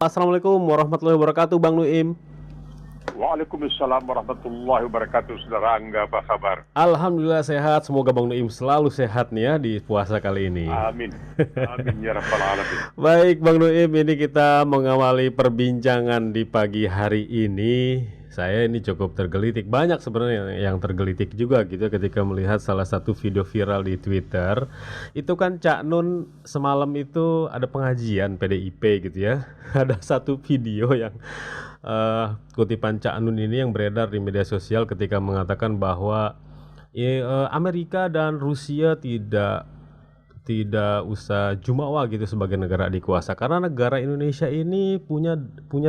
Assalamualaikum warahmatullahi wabarakatuh, Bang Nuim. Waalaikumsalam warahmatullahi wabarakatuh, Saudara Angga, apa kabar? Alhamdulillah sehat, semoga Bang Nuim selalu sehat nih ya di puasa kali ini. Amin, amin ya rabbal alamin. Baik Bang Nuim, ini kita mengawali perbincangan di pagi hari ini. Saya ini cukup tergelitik, banyak sebenarnya yang tergelitik juga gitu ketika melihat salah satu video viral di Twitter. Itu kan Cak Nun semalam itu ada pengajian PDIP gitu ya. Ada satu video yang kutipan Cak Nun ini yang beredar di media sosial ketika mengatakan bahwa Amerika dan Rusia tidak usah jumawa gitu sebagai negara dikuasa karena negara Indonesia ini punya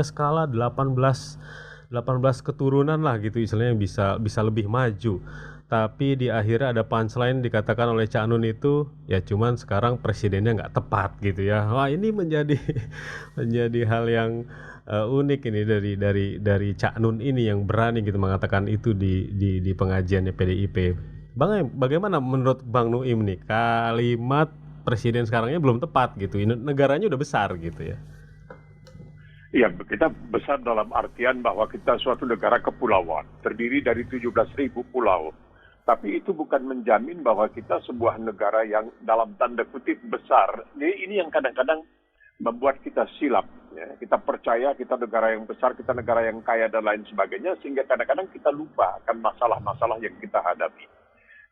skala 18 keturunan lah gitu istilahnya bisa lebih maju. Tapi di akhirnya ada punchline dikatakan oleh Cak Nun itu ya cuman sekarang presidennya nggak tepat gitu ya. Wah, ini menjadi menjadi hal yang unik ini dari Cak Nun ini yang berani gitu mengatakan itu di pengajiannya PDIP. Bagaimana menurut Bang Nuim nih kalimat presiden sekarangnya belum tepat gitu. Negaranya udah besar gitu ya. Iya, kita besar dalam artian bahwa kita suatu negara kepulauan, terdiri dari 17.000 pulau. Tapi itu bukan menjamin bahwa kita sebuah negara yang dalam tanda kutip besar. Ini yang kadang-kadang membuat kita silap. Ya. Kita percaya kita negara yang besar, kita negara yang kaya dan lain sebagainya, sehingga kadang-kadang kita lupa akan masalah-masalah yang kita hadapi.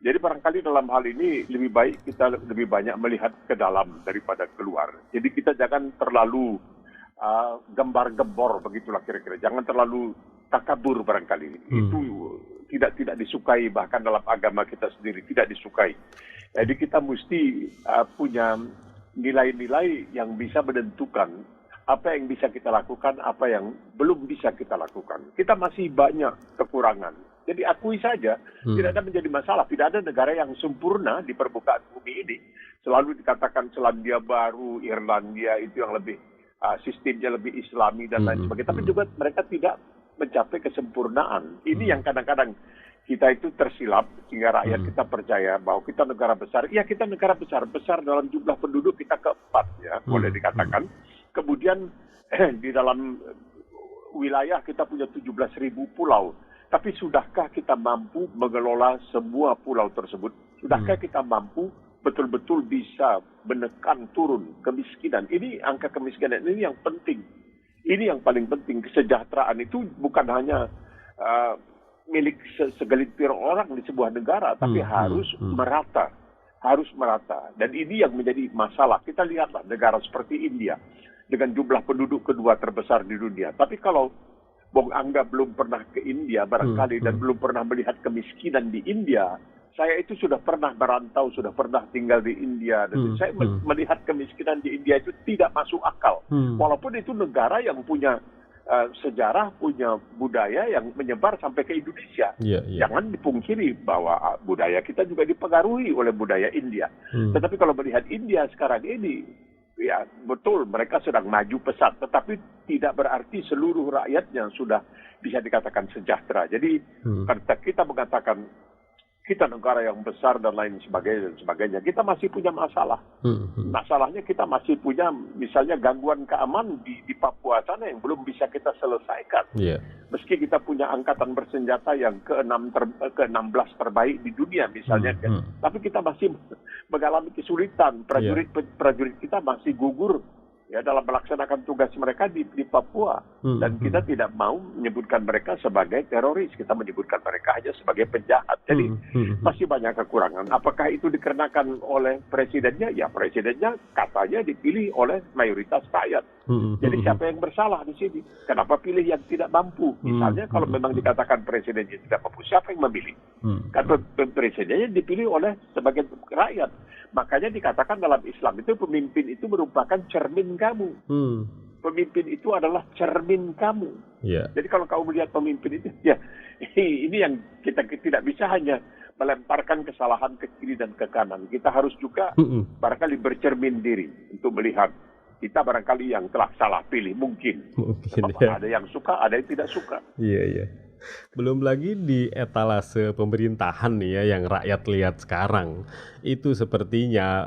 Jadi barangkali dalam hal ini lebih baik kita lebih banyak melihat ke dalam daripada keluar. Jadi kita jangan terlalu gembar-gembor begitulah kira-kira. Jangan terlalu takabur barangkali. Itu tidak disukai bahkan dalam agama kita sendiri tidak disukai. Jadi kita mesti punya nilai-nilai yang bisa menentukan apa yang bisa kita lakukan, apa yang belum bisa kita lakukan. Kita masih banyak kekurangan. Jadi akui saja, tidak ada menjadi masalah. Tidak ada negara yang sempurna di permukaan bumi ini. Selalu dikatakan Selandia Baru, Irlandia itu yang lebih sistemnya lebih Islami dan lain sebagainya. Tapi juga mereka tidak mencapai kesempurnaan. Ini yang kadang-kadang kita itu tersilap sehingga rakyat kita percaya bahwa kita negara besar. Iya, kita negara besar dalam jumlah penduduk kita keempat ya, boleh dikatakan. Kemudian di dalam wilayah kita punya 17.000 pulau. Tapi sudahkah kita mampu mengelola semua pulau tersebut? Sudahkah kita mampu betul-betul bisa menekan turun kemiskinan? Ini angka kemiskinan ini yang penting. Ini yang paling penting. Kesejahteraan itu bukan hanya milik segelintir orang di sebuah negara, tapi harus merata. Harus merata. Dan ini yang menjadi masalah. Kita lihatlah negara seperti India dengan jumlah penduduk kedua terbesar di dunia. Tapi kalau Bung Angga belum pernah ke India barangkali dan belum pernah melihat kemiskinan di India, saya itu sudah pernah merantau, sudah pernah tinggal di India. Dan saya melihat kemiskinan di India itu tidak masuk akal. Walaupun itu negara yang punya sejarah, punya budaya yang menyebar sampai ke Indonesia. Jangan dipungkiri bahwa budaya kita juga dipengaruhi oleh budaya India. Tetapi kalau melihat India sekarang ini, ya betul mereka sedang maju pesat. Tetapi tidak berarti seluruh rakyatnya sudah bisa dikatakan sejahtera. Jadi ketika kita mengatakan kita negara yang besar dan lain sebagainya, kita masih punya masalah. Masalahnya kita masih punya misalnya gangguan keamanan di Papua sana yang belum bisa kita selesaikan. Meski kita punya angkatan bersenjata yang ke-16 terbaik di dunia misalnya, tapi kita masih mengalami kesulitan. Prajurit kita masih gugur ya dalam melaksanakan tugas mereka di Papua. Dan kita tidak mau menyebutkan mereka sebagai teroris, kita menyebutkan mereka hanya sebagai penjahat. Jadi masih banyak kekurangan. Apakah itu dikarenakan oleh presidennya? Ya presidennya katanya dipilih oleh mayoritas rakyat. Jadi siapa yang bersalah di sini? Kenapa pilih yang tidak mampu? Misalnya kalau memang dikatakan presidennya tidak mampu, siapa yang memilih? Karena presidennya dipilih oleh sebagian rakyat. Makanya dikatakan dalam Islam itu pemimpin itu merupakan cermin kamu. Pemimpin itu adalah cermin kamu. Jadi kalau kamu melihat pemimpin itu, ya ini yang kita tidak bisa hanya melemparkan kesalahan ke kiri dan ke kanan. Kita harus juga barangkali bercermin diri untuk melihat kita barangkali yang telah salah pilih mungkin. Ada yang suka, ada yang tidak suka. Belum lagi di etalase pemerintahan nih ya yang rakyat lihat sekarang. Itu sepertinya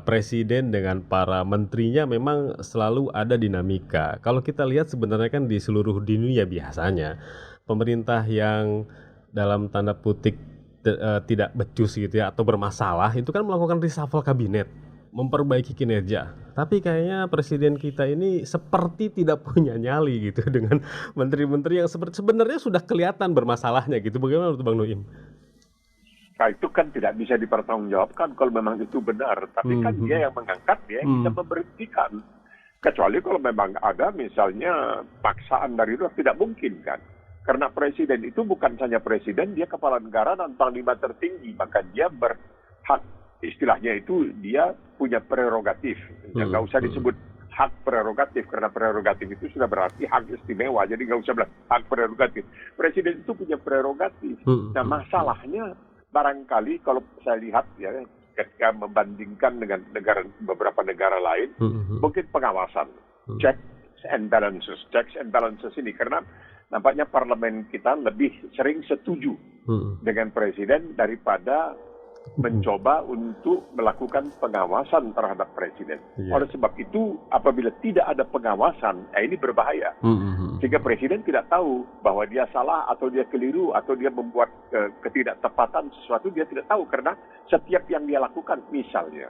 presiden dengan para menterinya memang selalu ada dinamika. Kalau kita lihat sebenarnya kan di seluruh dunia biasanya pemerintah yang dalam tanda petik tidak becus gitu ya atau bermasalah itu kan melakukan reshuffle kabinet, memperbaiki kinerja. Tapi kayaknya presiden kita ini seperti tidak punya nyali gitu dengan menteri-menteri yang sebenarnya sudah kelihatan bermasalahnya gitu. Bagaimana menurut Bang Noim? Nah, itu kan tidak bisa dipertanggungjawabkan kalau memang itu benar. Tapi kan dia yang mengangkat, dia yang bisa memberhentikan. Kecuali kalau memang ada misalnya paksaan dari luar, tidak mungkin kan. Karena presiden itu bukan saja presiden, dia kepala negara dan panglima tertinggi. Maka dia berhak, istilahnya itu dia punya prerogatif. Nggak usah disebut hak prerogatif, karena prerogatif itu sudah berarti hak istimewa. Jadi nggak usah bilang hak prerogatif. Presiden itu punya prerogatif. Nah, masalahnya barangkali kalau saya lihat ya ketika membandingkan dengan beberapa negara lain, mungkin pengawasan, checks and balances ini, karena nampaknya parlemen kita lebih sering setuju dengan presiden daripada mencoba untuk melakukan pengawasan terhadap presiden. Oleh sebab itu, apabila tidak ada pengawasan, ini berbahaya. Sehingga presiden tidak tahu bahwa dia salah atau dia keliru atau dia membuat ketidaktepatan sesuatu, dia tidak tahu karena setiap yang dia lakukan, misalnya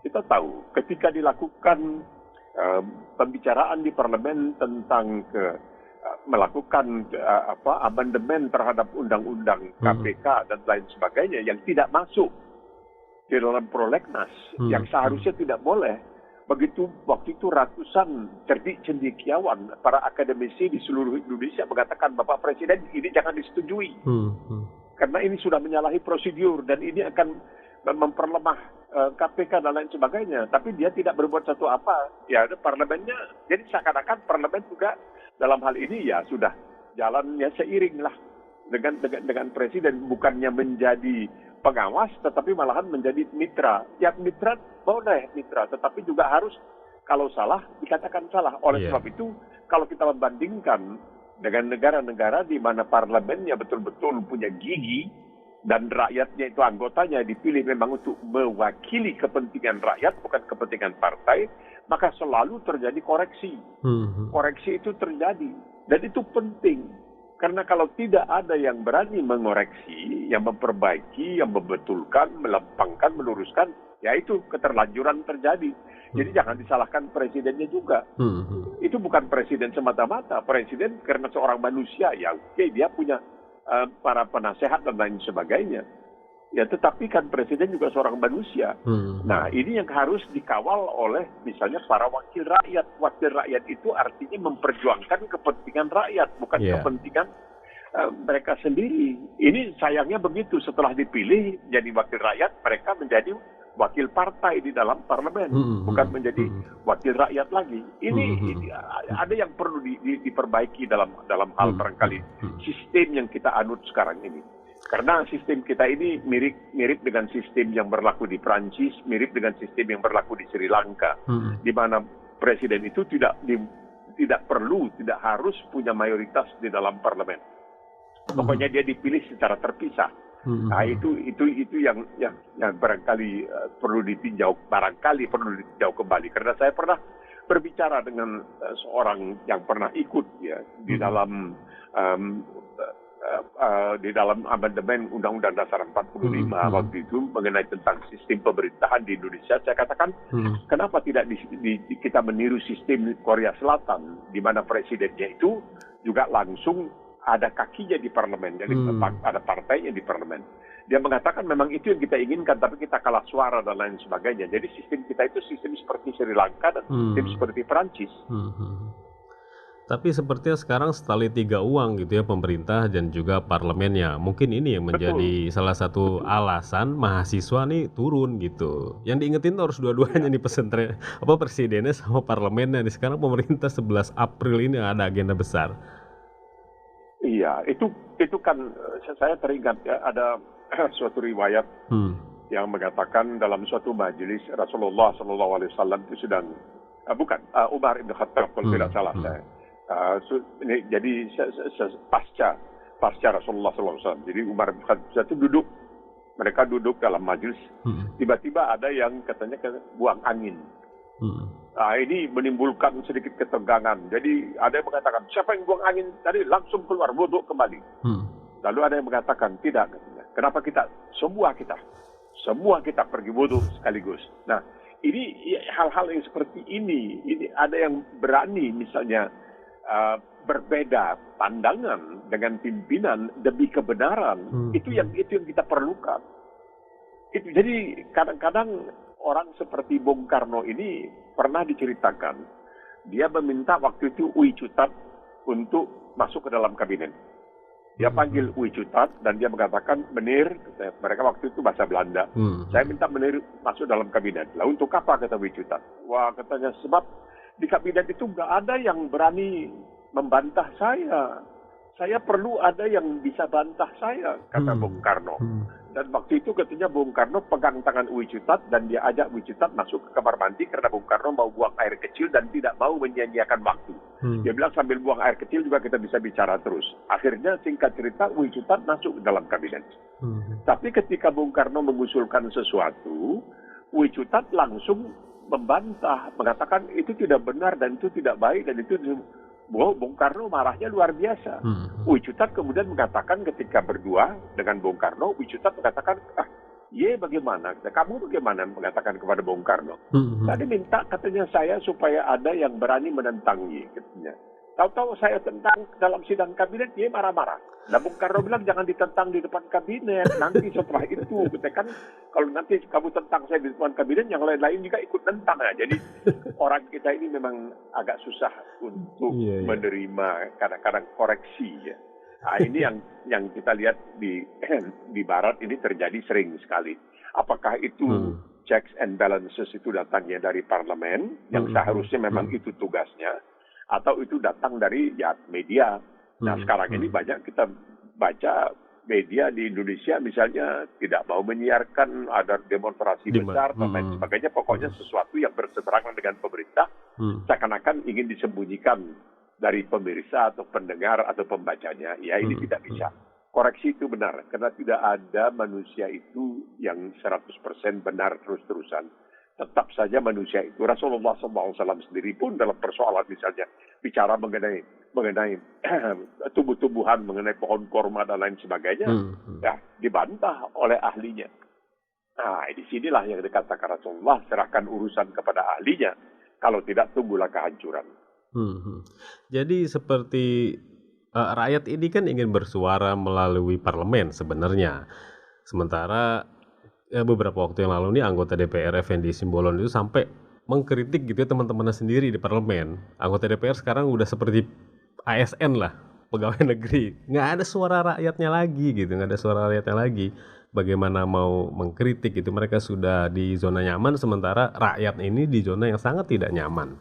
kita tahu ketika dilakukan pembicaraan di parlemen tentang melakukan amandemen terhadap undang-undang KPK dan lain sebagainya yang tidak masuk di dalam prolegnas yang seharusnya tidak boleh. Begitu waktu itu ratusan cerdik cendekiawan, para akademisi di seluruh Indonesia mengatakan Bapak Presiden ini jangan disetujui karena ini sudah menyalahi prosedur dan ini akan memperlemah KPK dan lain sebagainya. Tapi dia tidak berbuat satu apa. Ya parlemennya, jadi seakan-akan parlemen juga dalam hal ini ya sudah jalannya seiring lah dengan presiden, bukannya menjadi pengawas tetapi malahan menjadi mitra. Ya mitra boleh mitra, tetapi juga harus kalau salah dikatakan salah. Oleh sebab itu kalau kita membandingkan dengan negara-negara di mana parlemennya betul-betul punya gigi dan rakyatnya itu anggotanya dipilih memang untuk mewakili kepentingan rakyat bukan kepentingan partai, maka selalu terjadi koreksi. Koreksi itu terjadi. Dan itu penting. Karena kalau tidak ada yang berani mengoreksi, yang memperbaiki, yang membetulkan, melempangkan, meluruskan, ya itu keterlanjuran terjadi. Jadi jangan disalahkan presidennya juga. Itu bukan presiden semata-mata. Presiden karena seorang manusia, ya oke, dia punya para penasehat dan lain sebagainya. Ya, tetapi kan presiden juga seorang manusia. Nah, ini yang harus dikawal oleh misalnya para wakil rakyat. Wakil rakyat itu artinya memperjuangkan kepentingan rakyat, bukan kepentingan mereka sendiri. Ini sayangnya begitu, setelah dipilih jadi wakil rakyat, mereka menjadi wakil partai di dalam parlemen, bukan menjadi wakil rakyat lagi. Ini ada yang perlu diperbaiki dalam hal barangkali sistem yang kita anut sekarang ini. Karena sistem kita ini mirip dengan sistem yang berlaku di Prancis, mirip dengan sistem yang berlaku di Sri Lanka, di mana presiden itu tidak harus punya mayoritas di dalam parlemen. Pokoknya dia dipilih secara terpisah. Nah, itu yang barangkali perlu ditinjau kembali. Karena saya pernah berbicara dengan seorang yang pernah ikut ya di dalam amandemen Undang-Undang Dasar 45 waktu itu mengenai tentang sistem pemerintahan di Indonesia. Saya katakan, kenapa tidak kita meniru sistem Korea Selatan, di mana presidennya itu juga langsung ada kakinya di parlemen, jadi ada partainya di parlemen. Dia mengatakan memang itu yang kita inginkan, tapi kita kalah suara dan lain sebagainya. Jadi sistem kita itu sistem seperti Sri Lanka dan sistem seperti Prancis. Tapi sepertinya sekarang setali tiga uang gitu ya pemerintah dan juga parlemennya. Mungkin ini yang menjadi salah satu alasan mahasiswa nih turun gitu. Yang diingetin tuh harus dua-duanya nih presidennya sama parlemennya. Nih sekarang pemerintah 11 April ini ada agenda besar. Iya, itu kan saya teringat ya ada suatu riwayat yang mengatakan dalam suatu majelis Rasulullah SAW itu sedang Umar ibn Khattab kalau tidak salah saya. Jadi pasca pasca Rasulullah SAW. Jadi Umar bin Khattab itu mereka duduk dalam majelis. Tiba-tiba ada yang katanya buang angin. Nah, ini menimbulkan sedikit ketegangan. Jadi ada yang mengatakan, siapa yang buang angin tadi langsung keluar, wudhu kembali. Lalu ada yang mengatakan, tidak. Kenapa semua kita pergi wudhu sekaligus. Nah, ini hal-hal yang seperti ini ada yang berani misalnya berbeda pandangan dengan pimpinan demi kebenaran. Itu yang kita perlukan. Jadi kadang-kadang orang seperti Bung Karno ini pernah diceritakan, dia meminta waktu itu Ui Cutat untuk masuk ke dalam kabinet. Dia panggil Ui Cutat dan dia mengatakan, Menir, mereka waktu itu bahasa Belanda, saya minta Menir masuk dalam kabinet. Lah untuk apa, kata Ui Cutat? Wah, katanya, sebab di kabinet itu nggak ada yang berani membantah saya. Saya perlu ada yang bisa bantah saya, kata Bung Karno. Dan waktu itu katanya Bung Karno pegang tangan Ui Cutat dan dia ajak Ui Cutat masuk ke kamar mandi karena Bung Karno mau buang air kecil dan tidak mau menyia-nyiakan waktu. Dia bilang sambil buang air kecil juga kita bisa bicara terus. Akhirnya singkat cerita Ui Cutat masuk dalam kabinet. Tapi ketika Bung Karno mengusulkan sesuatu, Ui Cutat langsung membantah, mengatakan itu tidak benar dan itu tidak baik dan itu. Bung Karno marahnya luar biasa. Ui Cutat kemudian mengatakan ketika berdua dengan Bung Karno, Ui Cutat mengatakan, bagaimana? Kamu bagaimana mengatakan kepada Bung Karno? Tadi minta katanya saya supaya ada yang berani menentang Ye, katanya. Tahu-tahu saya tentang dalam sidang kabinet, Ye marah-marah. Nah, Bung Karno bilang jangan ditentang di depan kabinet. Nanti setelah itu, kan kalau nanti kamu tentang saya di depan kabinet, yang lain-lain juga ikut tentang. Nah, jadi orang kita ini memang agak susah untuk menerima kadang-kadang koreksi. Ya. Nah, ini yang kita lihat di Barat ini terjadi sering sekali. Apakah itu checks and balances itu datangnya dari parlemen, yang seharusnya memang itu tugasnya, atau itu datang dari media. Nah, sekarang ini banyak kita baca media di Indonesia misalnya tidak mau menyiarkan ada demonstrasi besar dan lain sebagainya. Pokoknya sesuatu yang berseberangan dengan pemerintah seakan-akan ingin disembunyikan dari pemirsa atau pendengar atau pembacanya. Ya, ini tidak bisa. Koreksi itu benar, karena tidak ada manusia itu yang 100% benar terus-terusan. Tetap saja manusia itu. Rasulullah SAW sendiri pun dalam persoalan misalnya bicara mengenai tumbuh-tumbuhan, mengenai pohon korma dan lain sebagainya, dibantah oleh ahlinya. Nah, di sinilah yang dikatakan Rasulullah, serahkan urusan kepada ahlinya. Kalau tidak, tunggulah kehancuran. Jadi seperti rakyat ini kan ingin bersuara melalui parlemen sebenarnya. Sementara beberapa waktu yang lalu nih anggota DPR Effendi Simbolon itu sampai mengkritik gitu ya teman-temannya sendiri di parlemen. Anggota DPR sekarang udah seperti ASN lah, pegawai negeri. Nggak ada suara rakyatnya lagi gitu, nggak ada suara rakyatnya lagi. Bagaimana mau mengkritik itu, mereka sudah di zona nyaman, sementara rakyat ini di zona yang sangat tidak nyaman.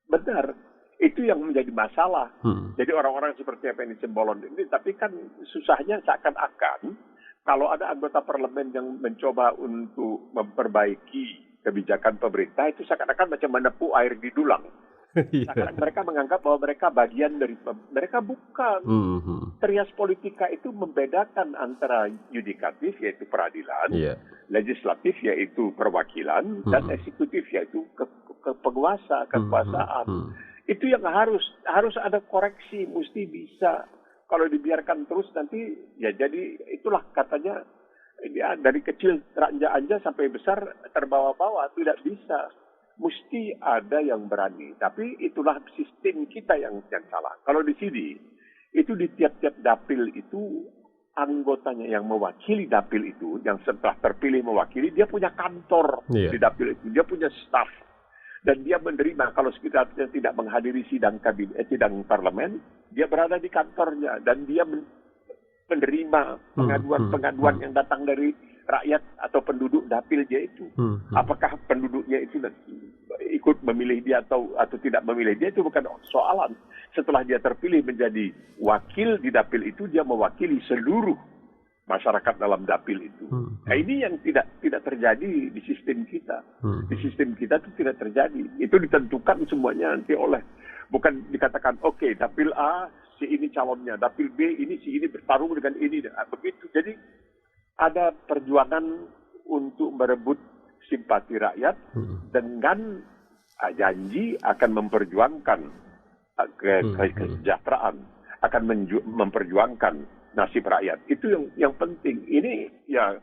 Benar, itu yang menjadi masalah. Jadi orang-orang seperti Effendi Simbolon ini, tapi kan susahnya seakan-akan kalau ada anggota parlemen yang mencoba untuk memperbaiki kebijakan pemerintah, itu seakan-akan macam menepuk air di dulang. Mereka menganggap bahwa mereka bagian dari, mereka bukan. Trias politika itu membedakan antara yudikatif, yaitu peradilan, legislatif, yaitu perwakilan, dan eksekutif, yaitu penguasa, kekuasaan. Itu yang harus ada koreksi, mesti bisa. Kalau dibiarkan terus nanti, ya jadi itulah katanya, ya, dari kecil ranjak-anja sampai besar terbawa-bawa, tidak bisa. Mesti ada yang berani. Tapi itulah sistem kita yang salah. Kalau di sini, itu di tiap-tiap dapil itu, anggotanya yang mewakili dapil itu, yang setelah terpilih mewakili, dia punya kantor di dapil itu, dia punya staff. Dan dia menerima, kalau sekiranya tidak menghadiri sidang parlemen, dia berada di kantornya. Dan dia menerima pengaduan-pengaduan yang datang dari rakyat atau penduduk dapil dia itu. Apakah penduduknya itu ikut memilih dia atau tidak memilih dia, itu bukan soalan. Setelah dia terpilih menjadi wakil di dapil itu, dia mewakili seluruh masyarakat dalam dapil itu. Nah, ini yang tidak terjadi di sistem kita. Di sistem kita itu tidak terjadi. Itu ditentukan semuanya nanti oleh, bukan dikatakan oke, dapil A si ini calonnya, dapil B ini si ini bertarung dengan ini, begitu. Jadi ada perjuangan untuk merebut simpati rakyat dengan janji akan memperjuangkan kesejahteraan, akan memperjuangkan nasib rakyat. Itu yang penting. Ini ya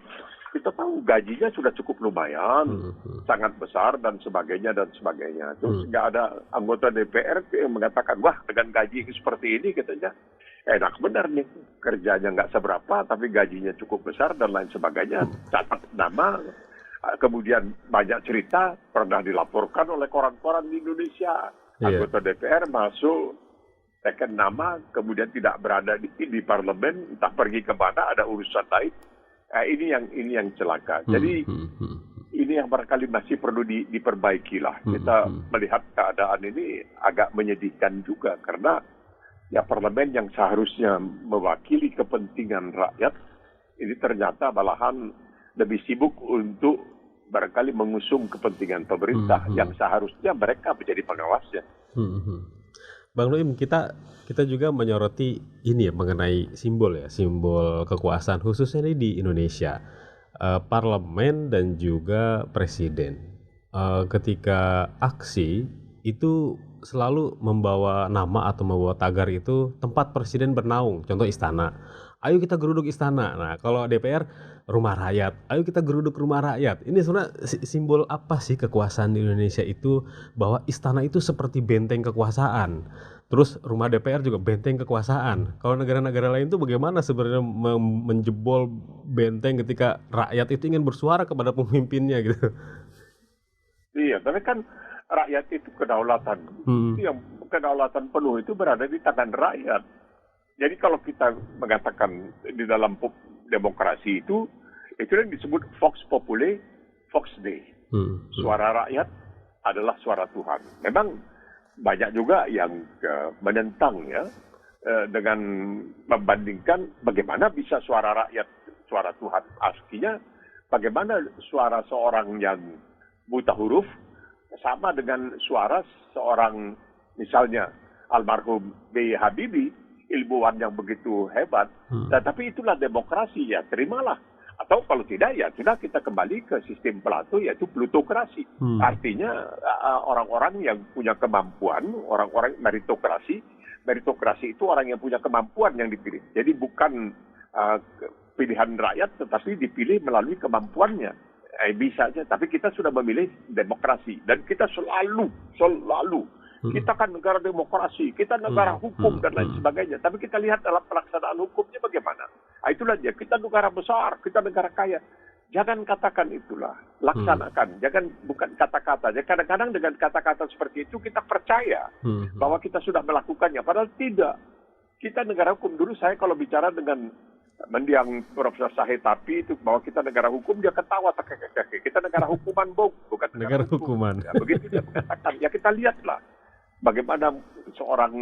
kita tahu gajinya sudah cukup lumayan, sangat besar dan sebagainya dan sebagainya. Terus nggak ada anggota DPR yang mengatakan, wah dengan gaji seperti ini katanya enak benar nih, kerjanya nggak seberapa tapi gajinya cukup besar dan lain sebagainya. Catat nama, kemudian banyak cerita pernah dilaporkan oleh koran-koran di Indonesia. Anggota DPR masuk teken nama, kemudian tidak berada di parlemen, entah pergi ke mana, ada urusan lain. Ini yang celaka. Jadi ini yang barangkali masih perlu diperbaiki lah. Kita melihat keadaan ini agak menyedihkan juga karena ya parlemen yang seharusnya mewakili kepentingan rakyat ini ternyata malahan lebih sibuk untuk barangkali mengusung kepentingan pemerintah yang seharusnya mereka menjadi pengawasnya. Bang Nuim, kita juga menyoroti ini ya mengenai simbol kekuasaan khususnya ini di Indonesia, parlemen dan juga presiden. Ketika aksi itu selalu membawa nama atau membawa tagar itu tempat presiden bernaung, contoh istana. Ayo kita geruduk istana. Nah, kalau DPR rumah rakyat. Ayo kita geruduk rumah rakyat. Ini sebenarnya simbol apa sih kekuasaan di Indonesia itu, bahwa istana itu seperti benteng kekuasaan. Terus rumah DPR juga benteng kekuasaan. Kalau negara-negara lain itu bagaimana sebenarnya menjebol benteng ketika rakyat itu ingin bersuara kepada pemimpinnya gitu. Iya, tapi kan rakyat itu kedaulatan. Yang kedaulatan penuh itu berada di tangan rakyat. Jadi kalau kita mengatakan di dalam demokrasi itu yang disebut Vox Populi, Vox Dei. Suara rakyat adalah suara Tuhan. Memang banyak juga yang menentang ya, dengan membandingkan bagaimana bisa suara rakyat suara Tuhan. Artinya bagaimana suara seorang yang buta huruf sama dengan suara seorang misalnya almarhum B.J. Habibie, ilmuwan yang begitu hebat. Tapi itulah demokrasi, ya terimalah. Atau kalau tidak, ya sudah kita kembali ke sistem Plato, yaitu plutokrasi. Artinya orang-orang yang punya kemampuan, orang-orang meritokrasi itu orang yang punya kemampuan yang dipilih. Jadi bukan pilihan rakyat, tetapi dipilih melalui kemampuannya. Bisa saja, tapi kita sudah memilih demokrasi. Dan kita selalu kita kan negara demokrasi, kita negara hukum dan lain sebagainya. Tapi kita lihat dalam pelaksanaan hukumnya bagaimana. Itulah dia, kita negara besar, kita negara kaya. Jangan katakan itulah, laksanakan. Jangan, bukan kata-kata. Kadang-kadang dengan kata-kata seperti itu kita percaya bahwa kita sudah melakukannya. Padahal tidak. Kita negara hukum. Dulu saya kalau bicara dengan mendiang Profesor Sahid Tapi itu bahwa kita negara hukum, dia ketawa. Kita negara hukuman, bukan negara hukuman. Ya, begitu dia mengatakan. Ya kita lihatlah bagaimana seorang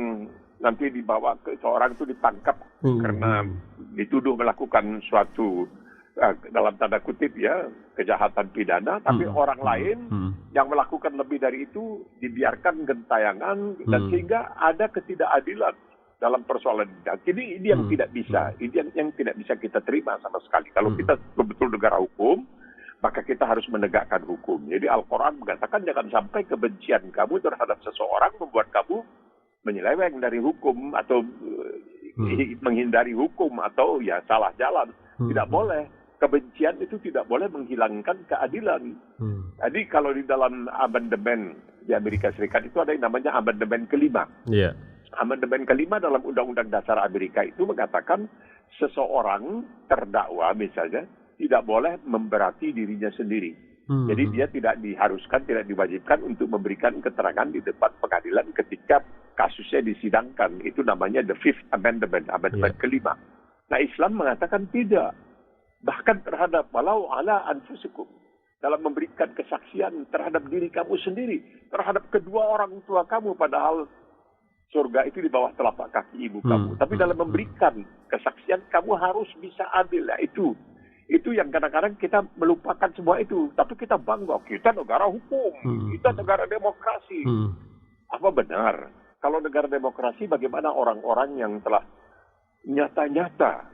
nanti dibawa ke seorang itu ditangkap karena dituduh melakukan suatu dalam tanda kutip ya kejahatan pidana, tapi orang lain yang melakukan lebih dari itu dibiarkan gentayangan dan sehingga ada ketidakadilan dalam persoalan ini. Jadi ini yang tidak bisa, ini yang tidak bisa kita terima sama sekali. Kalau kita betul negara hukum, maka kita harus menegakkan hukum. Jadi Al-Quran mengatakan jangan sampai kebencian kamu terhadap seseorang membuat kamu menyeleweng dari hukum atau menghindari hukum atau ya salah jalan. Tidak boleh. Kebencian itu tidak boleh menghilangkan keadilan. Jadi kalau di dalam amandemen di Amerika Serikat itu ada yang namanya amandemen kelima. Amandemen kelima dalam Undang-Undang Dasar Amerika itu mengatakan seseorang terdakwa misalnya tidak boleh memberati dirinya sendiri. Jadi dia tidak diharuskan, tidak diwajibkan untuk memberikan keterangan di depan pengadilan ketika kasusnya disidangkan. Itu namanya the Fifth Amendment, amandemen kelima. Nah Islam mengatakan tidak. Bahkan terhadap walau ala anfusikum, dalam memberikan kesaksian terhadap diri kamu sendiri, terhadap kedua orang tua kamu, padahal surga itu di bawah telapak kaki ibu kamu. Tapi dalam memberikan kesaksian, kamu harus bisa adil. Nah, itu yang kadang-kadang kita melupakan semua itu. Tapi kita bangga, kita negara hukum, kita negara demokrasi. Apa benar? Kalau negara demokrasi, bagaimana orang-orang yang telah nyata-nyata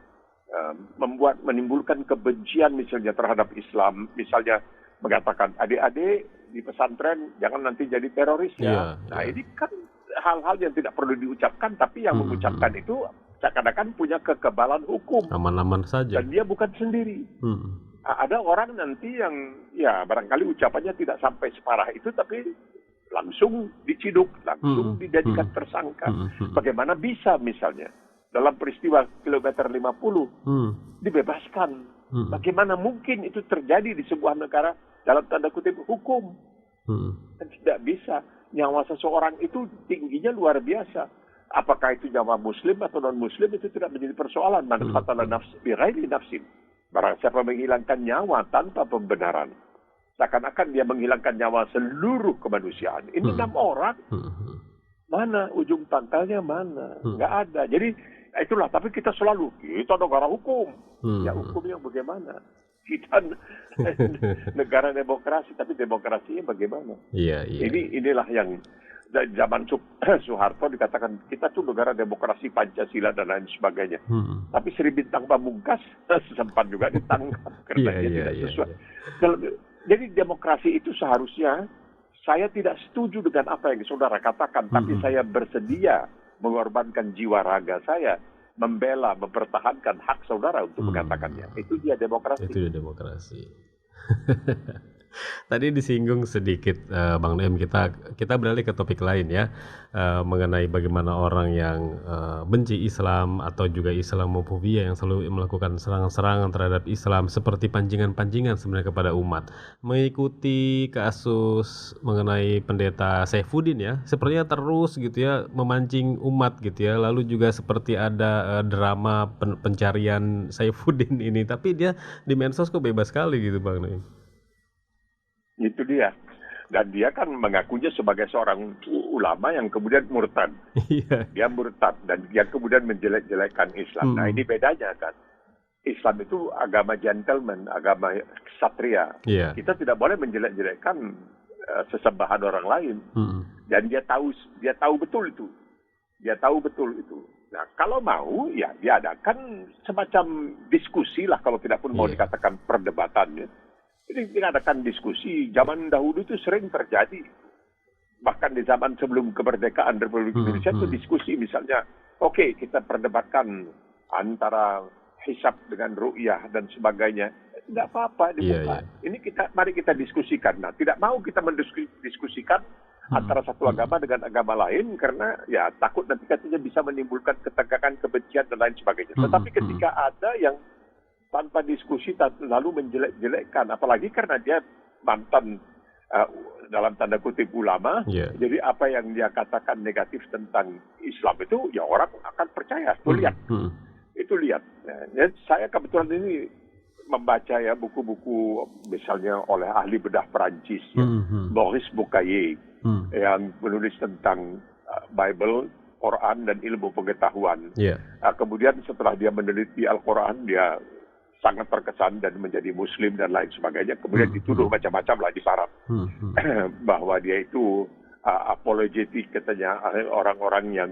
menimbulkan kebencian misalnya terhadap Islam, misalnya mengatakan adik-adik di pesantren jangan nanti jadi teroris ya. Ini kan hal-hal yang tidak perlu diucapkan, tapi yang mengucapkan itu seakan-akan punya kekebalan hukum. Aman-aman saja. Dan dia bukan sendiri. Ada orang nanti yang ya barangkali ucapannya tidak sampai separah itu, tapi langsung diciduk, langsung dijadikan tersangka. Bagaimana bisa misalnya dalam peristiwa kilometer 50 dibebaskan. Bagaimana mungkin itu terjadi di sebuah negara dalam tanda kutip hukum? Dan tidak bisa. Nyawa seseorang itu tingginya luar biasa. Apakah itu nyawa muslim atau non-muslim itu tidak menjadi persoalan. Man qatala nafsan bighairi nafsin. Barang siapa menghilangkan nyawa tanpa pembenaran, seakan-akan dia menghilangkan nyawa seluruh kemanusiaan. Ini 6 orang. Mana ujung pangkalnya mana? Nggak ada. Jadi itulah, tapi kita selalu, kita negara hukum. Ya hukumnya bagaimana? Kita negara demokrasi, tapi demokrasinya bagaimana? Inilah yang zaman Soeharto dikatakan, kita tuh negara demokrasi Pancasila dan lain sebagainya. Tapi Sri Bintang Pamungkas sempat juga ditangkap karena dia tidak sesuai. Jadi demokrasi itu seharusnya, saya tidak setuju dengan apa yang saudara katakan, tapi saya bersedia mengorbankan jiwa raga saya, membela, mempertahankan hak saudara untuk mengatakannya. Itu dia demokrasi. Itu dia demokrasi. Tadi disinggung sedikit Bang Noem, kita beralih ke topik lain ya, mengenai bagaimana orang yang benci Islam atau juga Islamofobia yang selalu melakukan serangan-serangan terhadap Islam seperti pancingan-pancingan sebenarnya kepada umat. Mengikuti kasus mengenai pendeta Saifuddin ya, sepertinya terus gitu ya memancing umat gitu ya. Lalu juga seperti ada drama pencarian Saifuddin ini, tapi dia di medsos kok bebas sekali gitu Bang Noem. Itu dia. Dan dia kan mengakunya sebagai seorang ulama yang kemudian murtad. Dia murtad dan dia kemudian menjelek-jelekkan Islam. Nah ini bedanya kan. Islam itu agama gentleman, agama ksatria. Kita tidak boleh menjelek-jelekkan sesembahan orang lain. Dan dia tahu betul itu. Dia tahu betul itu. Nah kalau mau ya diadakan semacam diskusi lah, kalau tidak pun mau dikatakan perdebatannya. Ini mengadakan diskusi. Zaman dahulu itu sering terjadi. Bahkan di zaman sebelum kemerdekaan Republik Indonesia itu diskusi misalnya, oke, kita perdebatkan antara hisab dengan ru'yah dan sebagainya. Tidak apa-apa dibuka. Ini mari kita diskusikan. Nah, tidak mau kita mendiskusikan antara satu agama dengan agama lain karena ya takut nanti katanya bisa menimbulkan ketegangan, kebencian dan lain sebagainya. Tetapi ketika ada yang tanpa diskusi lalu menjelek-jelekkan, apalagi karena dia mantan dalam tanda kutip ulama, jadi apa yang dia katakan negatif tentang Islam itu ya orang akan percaya. Itu lihat. Ya, saya kebetulan ini membaca ya buku-buku misalnya oleh ahli bedah Perancis, Maurice Bucaille, yang menulis tentang Bible, Quran dan ilmu pengetahuan. Kemudian setelah dia meneliti Al-Quran, dia sangat terkesan dan menjadi Muslim dan lain sebagainya. Kemudian dituduh macam-macam lah di barat bahwa dia itu apologetik, katanya orang-orang yang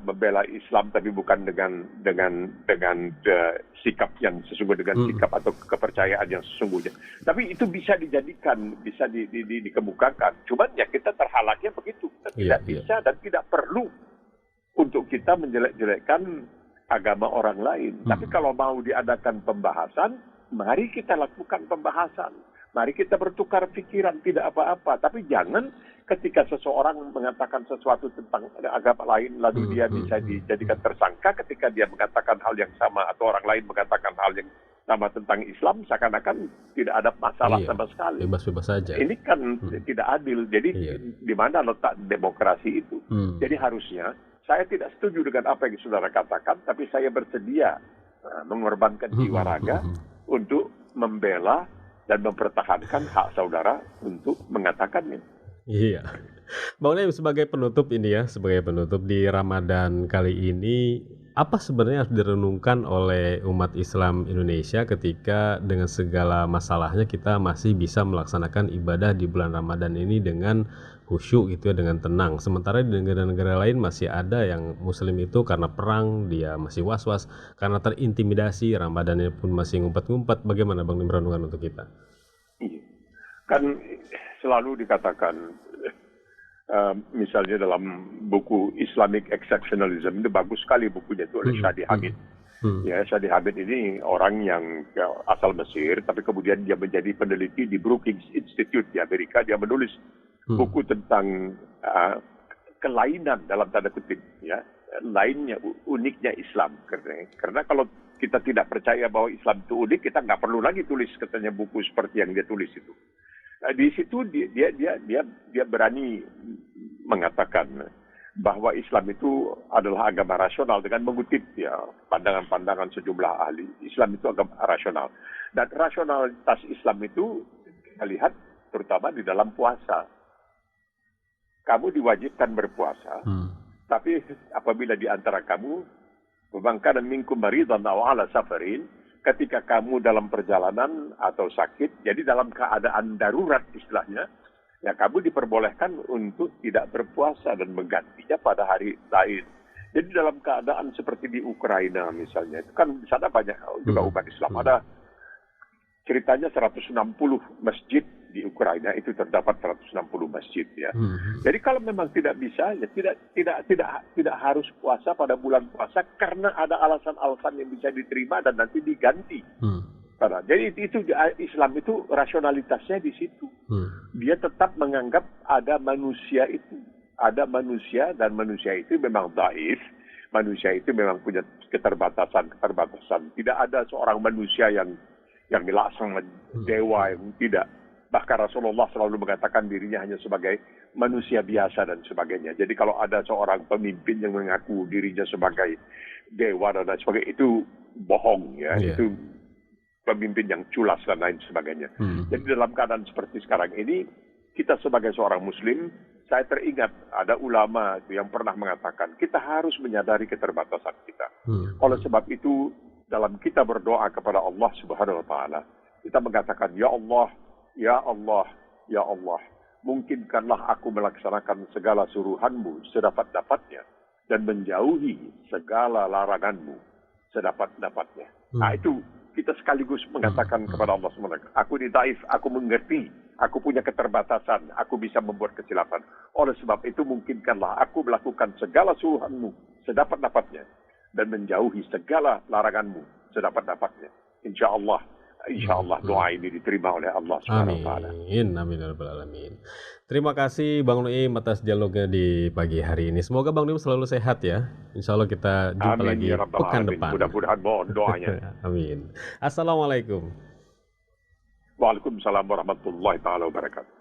membela Islam tapi bukan dengan sikap yang sesungguhnya, dengan sikap atau kepercayaan yang sesungguhnya. Tapi itu bisa dijadikan, bisa dikemukakan. Cuman ya kita terhalangnya begitu. Tidak bisa dan tidak perlu untuk kita menjelek-jelekkan agama orang lain. Tapi kalau mau diadakan pembahasan, mari kita lakukan pembahasan. Mari kita bertukar pikiran, tidak apa-apa. Tapi jangan ketika seseorang mengatakan sesuatu tentang agama lain, lalu dia bisa dijadikan tersangka ketika dia mengatakan hal yang sama, atau orang lain mengatakan hal yang sama tentang Islam, seakan-akan tidak ada masalah sama sekali. Bebas-bebas saja. Ini kan tidak adil. Jadi di mana letak demokrasi itu? Jadi harusnya, saya tidak setuju dengan apa yang saudara katakan, tapi saya bersedia mengorbankan jiwa raga untuk membela dan mempertahankan hak saudara untuk mengatakannya. Iya. Bang Naim, sebagai penutup ini ya, sebagai penutup di Ramadan kali ini, apa sebenarnya harus direnungkan oleh umat Islam Indonesia ketika dengan segala masalahnya kita masih bisa melaksanakan ibadah di bulan Ramadan ini dengan khusyuk gitu ya, dengan tenang. Sementara di negara-negara lain masih ada yang Muslim itu karena perang dia masih was-was, karena terintimidasi Ramadannya pun masih ngumpet-ngumpet. Bagaimana Bang Naim merenungkan untuk kita? Iya. Kan selalu dikatakan, misalnya dalam buku Islamic Exceptionalism, itu bagus sekali bukunya itu oleh Shadi Hamid. Ya, Shadi Hamid ini orang yang asal Mesir, tapi kemudian dia menjadi peneliti di Brookings Institute di Amerika. Dia menulis buku tentang kelainan dalam tanda kutip, ya, lainnya, uniknya Islam. Karena kalau kita tidak percaya bahwa Islam itu unik, kita nggak perlu lagi tulis katanya buku seperti yang dia tulis itu. Nah, di situ dia berani mengatakan bahwa Islam itu adalah agama rasional dengan mengutip ya pandangan-pandangan sejumlah ahli. Islam itu agama rasional. Dan rasionalitas Islam itu kita lihat terutama di dalam puasa. Kamu diwajibkan berpuasa, tapi apabila di antara kamu membangkadan minkum maridan aw ala safarin, ketika kamu dalam perjalanan atau sakit, jadi dalam keadaan darurat istilahnya, ya kamu diperbolehkan untuk tidak berpuasa dan menggantinya pada hari lain. Jadi dalam keadaan seperti di Ukraina misalnya, itu kan di sana banyak juga umat Islam. Ada ceritanya 160 masjid di Ukraina itu terdapat 160 masjid ya. Jadi kalau memang tidak bisa ya tidak harus puasa pada bulan puasa karena ada alasan-alasan yang bisa diterima dan nanti diganti. Jadi itu Islam itu rasionalitasnya di situ. Dia tetap menganggap ada manusia itu, ada manusia dan manusia itu memang dhaif. Manusia itu memang punya keterbatasan. Tidak ada seorang manusia yang laksana dewa, yang tidak. Bahkan Rasulullah selalu mengatakan dirinya hanya sebagai manusia biasa dan sebagainya. Jadi kalau ada seorang pemimpin yang mengaku dirinya sebagai dewa dan lain sebagainya, itu bohong ya. Yeah. Itu pemimpin yang culas dan lain sebagainya. Jadi dalam keadaan seperti sekarang ini, kita sebagai seorang muslim, saya teringat ada ulama yang pernah mengatakan kita harus menyadari keterbatasan kita. Oleh sebab itu, dalam kita berdoa kepada Allah Subhanahu wa taala, kita mengatakan, ya Allah, ya Allah, ya Allah, mungkinkanlah aku melaksanakan segala suruhan-Mu sedapat-dapatnya dan menjauhi segala larangan-Mu sedapat-dapatnya. Nah, itu kita sekaligus mengatakan kepada Allah SWT, aku ini dhaif, aku mengerti, aku punya keterbatasan, aku bisa membuat kesilapan. Oleh sebab itu mungkinkanlah aku melakukan segala suruhan-Mu sedapat-dapatnya dan menjauhi segala larangan-Mu sedapat-dapatnya. Insyaallah doa ini diterima oleh Allah Subhanahu wa taala. Amin ya rabbal alamin. Terima kasih Bang Naim atas dialognya di pagi hari ini. Semoga Bang Naim selalu sehat ya. Insyaallah kita jumpa lagi ya pekan depan. Mudah-mudahan mohon doanya. Amin. Assalamualaikum. Waalaikumsalam warahmatullahi taala wabarakatuh.